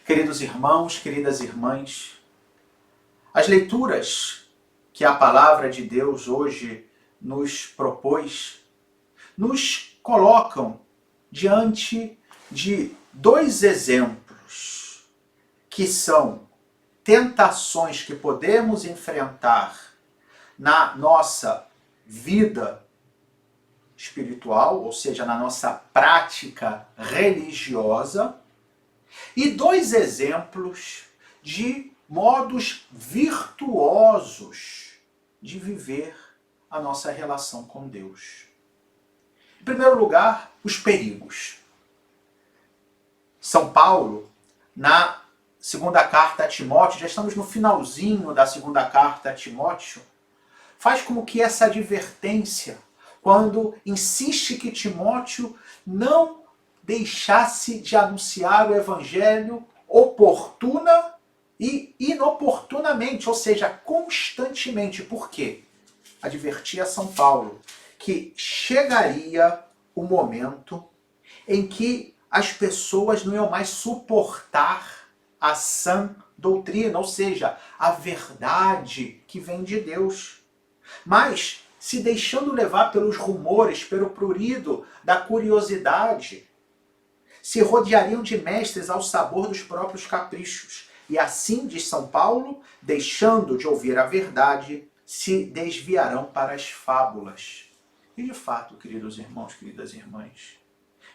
Queridos irmãos, queridas irmãs, as leituras que a palavra de Deus hoje nos propôs, nos colocam diante de dois exemplos, que são tentações que podemos enfrentar na nossa vida espiritual, ou seja, na nossa prática religiosa, e dois exemplos de modos virtuosos de viver a nossa relação com Deus. Em primeiro lugar, os perigos. São Paulo, na segunda carta a Timóteo, já estamos no finalzinho da segunda carta a Timóteo, faz como que essa advertência, quando insiste que Timóteo não deixasse de anunciar o evangelho oportuna e inoportunamente, ou seja, constantemente. Por quê? Advertia São Paulo que chegaria o momento em que as pessoas não iam mais suportar a sã doutrina, ou seja, a verdade que vem de Deus. Mas, se deixando levar pelos rumores, pelo prurido da curiosidade, se rodeariam de mestres ao sabor dos próprios caprichos. E assim, diz São Paulo, deixando de ouvir a verdade, se desviarão para as fábulas. E de fato, queridos irmãos, queridas irmãs,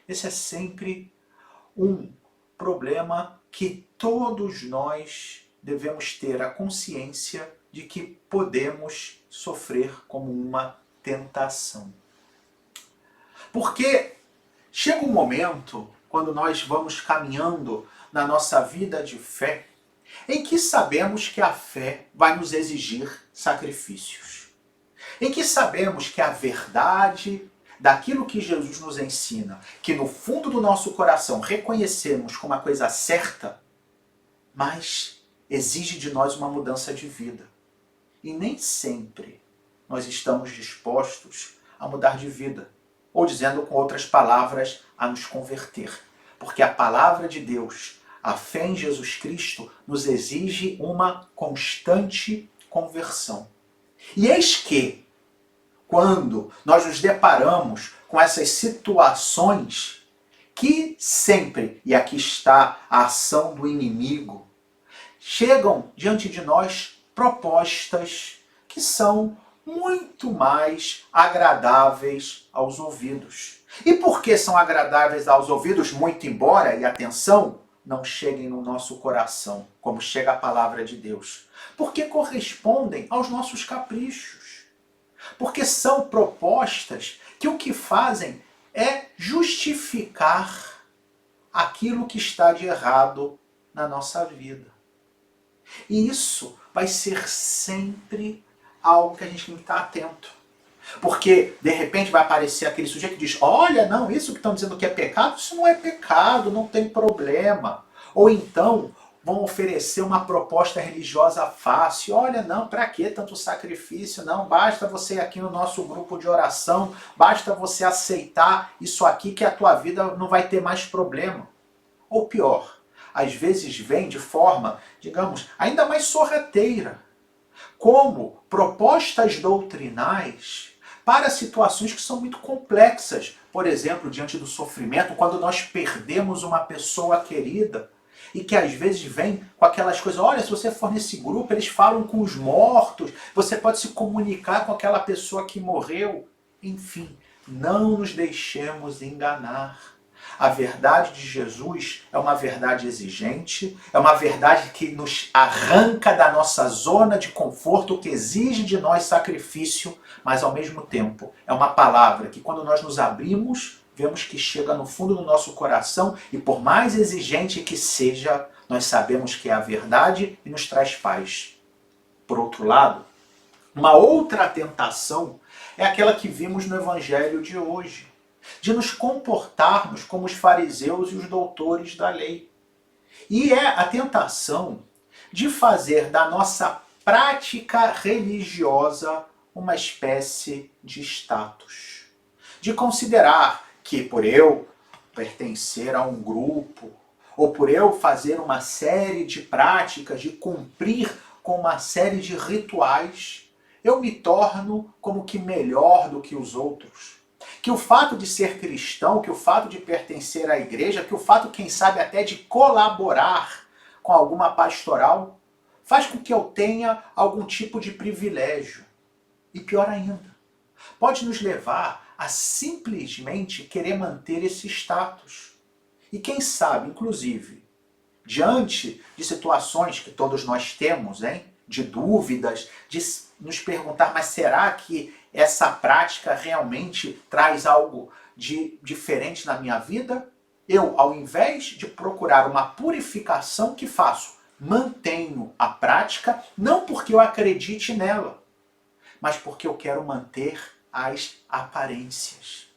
esse é sempre um problema que todos nós devemos ter a consciência de que podemos sofrer como uma tentação. Porque chega um momento, quando nós vamos caminhando na nossa vida de fé, em que sabemos que a fé vai nos exigir sacrifícios. Em que sabemos que a verdade daquilo que Jesus nos ensina, que no fundo do nosso coração reconhecemos como a coisa certa, mas exige de nós uma mudança de vida. E nem sempre nós estamos dispostos a mudar de vida. Ou dizendo com outras palavras, a nos converter. Porque a palavra de Deus, a fé em Jesus Cristo, nos exige uma constante conversão. E eis que, quando nós nos deparamos com essas situações que sempre, e aqui está a ação do inimigo, chegam diante de nós propostas que são muito mais agradáveis aos ouvidos. E por que são agradáveis aos ouvidos, muito embora, e atenção, não cheguem no nosso coração, como chega a palavra de Deus? Porque correspondem aos nossos caprichos. Porque são propostas que o que fazem é justificar aquilo que está de errado na nossa vida. E isso vai ser sempre algo que a gente tem que estar atento. Porque, de repente, vai aparecer aquele sujeito que diz: olha, não, isso que estão dizendo que é pecado, isso não é pecado, não tem problema. Ou então, vão oferecer uma proposta religiosa fácil. Olha, não, para que tanto sacrifício? Não, basta você ir aqui no nosso grupo de oração, basta você aceitar isso aqui que a tua vida não vai ter mais problema. Ou pior, às vezes vem de forma, digamos, ainda mais sorrateira, como propostas doutrinais para situações que são muito complexas. Por exemplo, diante do sofrimento, quando nós perdemos uma pessoa querida, e que às vezes vem com aquelas coisas: olha, se você for nesse grupo, eles falam com os mortos, você pode se comunicar com aquela pessoa que morreu. Enfim, não nos deixemos enganar. A verdade de Jesus é uma verdade exigente, é uma verdade que nos arranca da nossa zona de conforto, que exige de nós sacrifício, mas ao mesmo tempo é uma palavra que, quando nós nos abrimos, vemos que chega no fundo do nosso coração, e por mais exigente que seja, nós sabemos que é a verdade e nos traz paz. Por outro lado, uma outra tentação é aquela que vimos no evangelho de hoje, de nos comportarmos como os fariseus e os doutores da lei. E é a tentação de fazer da nossa prática religiosa uma espécie de status. De considerar que por eu pertencer a um grupo, ou por eu fazer uma série de práticas, de cumprir com uma série de rituais, eu me torno como que melhor do que os outros. Que o fato de ser cristão, que o fato de pertencer à igreja, que o fato, quem sabe, até de colaborar com alguma pastoral, faz com que eu tenha algum tipo de privilégio. E pior ainda, pode nos levar a simplesmente querer manter esse status. E quem sabe, inclusive, diante de situações que todos nós temos, hein, de dúvidas, de nos perguntar, mas será que essa prática realmente traz algo de diferente na minha vida? Eu, ao invés de procurar uma purificação, que faço? Mantenho a prática, não porque eu acredite nela, mas porque eu quero manter as aparências.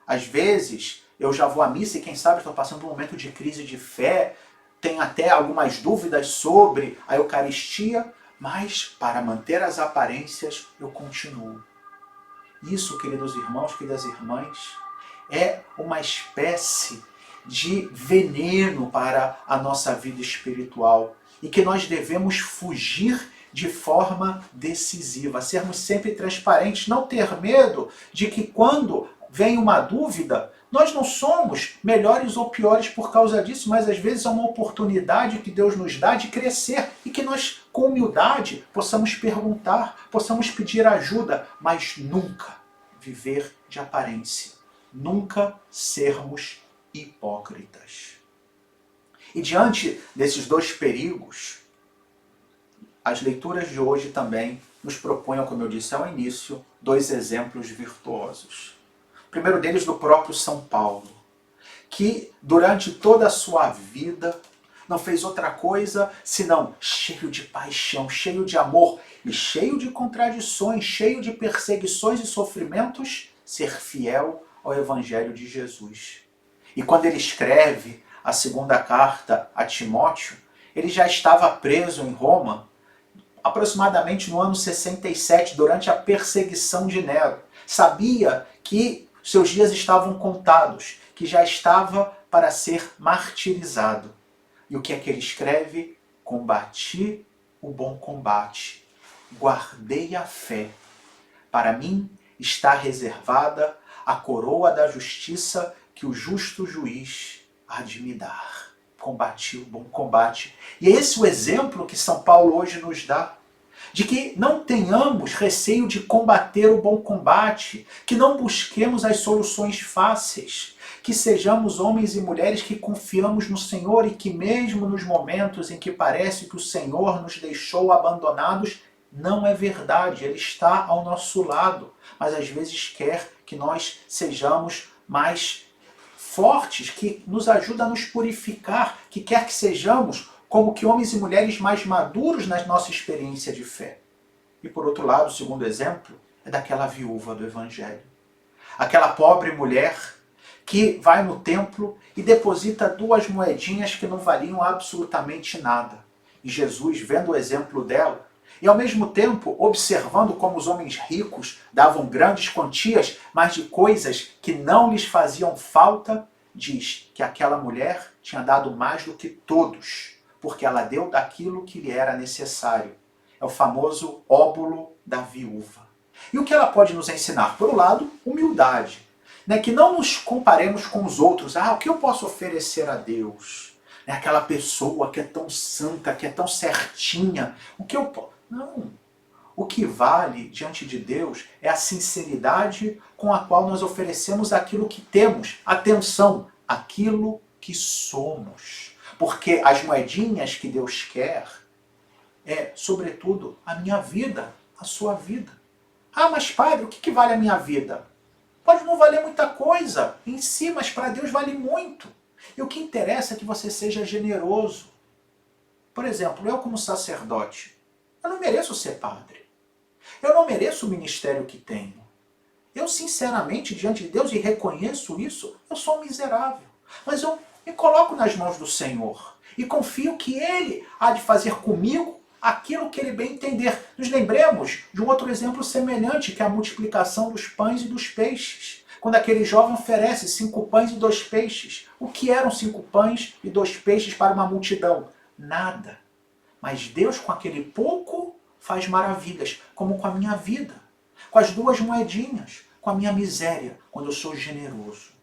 Às vezes, eu já vou à missa e quem sabe estou passando por um momento de crise de fé, tenho até algumas dúvidas sobre a Eucaristia, mas para manter as aparências eu continuo. Isso, queridos irmãos, queridas irmãs, é uma espécie de veneno para a nossa vida espiritual e que nós devemos fugir de forma decisiva, sermos sempre transparentes, não ter medo de que quando vem uma dúvida, nós não somos melhores ou piores por causa disso, mas às vezes é uma oportunidade que Deus nos dá de crescer e que nós, com humildade, possamos perguntar, possamos pedir ajuda, mas nunca viver de aparência, nunca sermos hipócritas. E diante desses dois perigos, as leituras de hoje também nos propõem, como eu disse ao início, dois exemplos virtuosos. O primeiro deles do próprio São Paulo, que durante toda a sua vida não fez outra coisa senão cheio de paixão, cheio de amor e cheio de contradições, cheio de perseguições e sofrimentos, ser fiel ao Evangelho de Jesus. E quando ele escreve a segunda carta a Timóteo, ele já estava preso em Roma, aproximadamente no ano 67, durante a perseguição de Nero. Sabia que seus dias estavam contados, que já estava para ser martirizado. E o que é que ele escreve? Combati o bom combate, guardei a fé. Para mim está reservada a coroa da justiça que o justo juiz há de me dar. Combati o bom combate. E é esse o exemplo que São Paulo hoje nos dá. De que não tenhamos receio de combater o bom combate, que não busquemos as soluções fáceis, que sejamos homens e mulheres que confiamos no Senhor e que mesmo nos momentos em que parece que o Senhor nos deixou abandonados, não é verdade, Ele está ao nosso lado, mas às vezes quer que nós sejamos mais fortes, que nos ajuda a nos purificar, que quer que sejamos como que homens e mulheres mais maduros na nossa experiência de fé. E por outro lado, o segundo exemplo é daquela viúva do Evangelho. Aquela pobre mulher que vai no templo e deposita 2 moedinhas que não valiam absolutamente nada. E Jesus, vendo o exemplo dela, e ao mesmo tempo observando como os homens ricos davam grandes quantias, mas de coisas que não lhes faziam falta, diz que aquela mulher tinha dado mais do que todos, porque ela deu daquilo que lhe era necessário. É o famoso óbolo da viúva. E o que ela pode nos ensinar? Por um lado, humildade. Que não nos comparemos com os outros. O que eu posso oferecer a Deus? Aquela pessoa que é tão santa, que é tão certinha. O que eu posso? Não. O que vale diante de Deus é a sinceridade com a qual nós oferecemos aquilo que temos. Atenção, aquilo que somos. Porque as moedinhas que Deus quer é, sobretudo, a minha vida, a sua vida. Mas padre, o que vale a minha vida? Pode não valer muita coisa em si, mas para Deus vale muito. E o que interessa é que você seja generoso. Por exemplo, eu como sacerdote, eu não mereço ser padre. Eu não mereço o ministério que tenho. Eu, sinceramente, diante de Deus, e reconheço isso, eu sou um miserável. Mas eu me coloco nas mãos do Senhor e confio que Ele há de fazer comigo aquilo que ele bem entender. Nos lembremos de um outro exemplo semelhante, que é a multiplicação dos pães e dos peixes. Quando aquele jovem oferece 5 pães e 2 peixes. O que eram 5 pães e 2 peixes para uma multidão? Nada. Mas Deus, com aquele pouco, faz maravilhas, como com a minha vida, com as 2 moedinhas, com a minha miséria, quando eu sou generoso.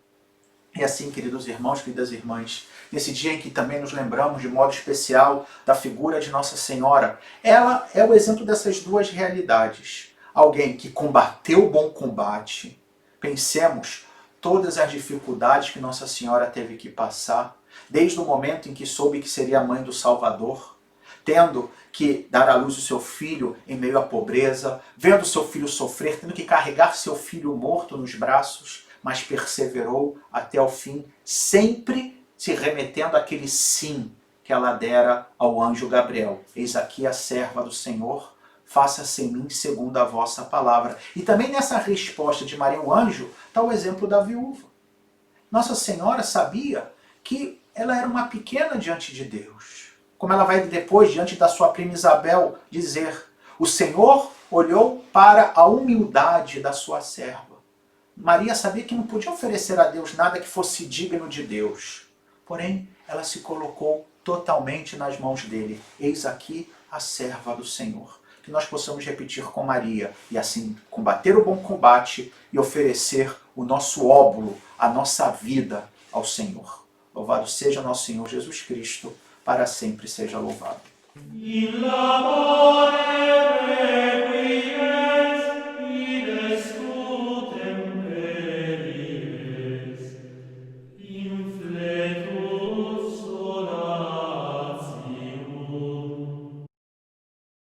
E assim, queridos irmãos, queridas irmãs, nesse dia em que também nos lembramos de modo especial da figura de Nossa Senhora, ela é o exemplo dessas 2 realidades. Alguém que combateu o bom combate. Pensemos todas as dificuldades que Nossa Senhora teve que passar, desde o momento em que soube que seria a mãe do Salvador, tendo que dar à luz o seu filho em meio à pobreza, vendo seu filho sofrer, tendo que carregar seu filho morto nos braços, mas perseverou até o fim, sempre se remetendo àquele sim que ela dera ao anjo Gabriel. Eis aqui a serva do Senhor, faça-se em mim segundo a vossa palavra. E também nessa resposta de Maria, o anjo, está o exemplo da viúva. Nossa Senhora sabia que ela era uma pequena diante de Deus. Como ela vai depois, diante da sua prima Isabel, dizer: o Senhor olhou para a humildade da sua serva. Maria sabia que não podia oferecer a Deus nada que fosse digno de Deus. Porém, ela se colocou totalmente nas mãos dele. Eis aqui a serva do Senhor. Que nós possamos repetir com Maria e assim combater o bom combate e oferecer o nosso óbolo, a nossa vida ao Senhor. Louvado seja nosso Senhor Jesus Cristo, para sempre seja louvado.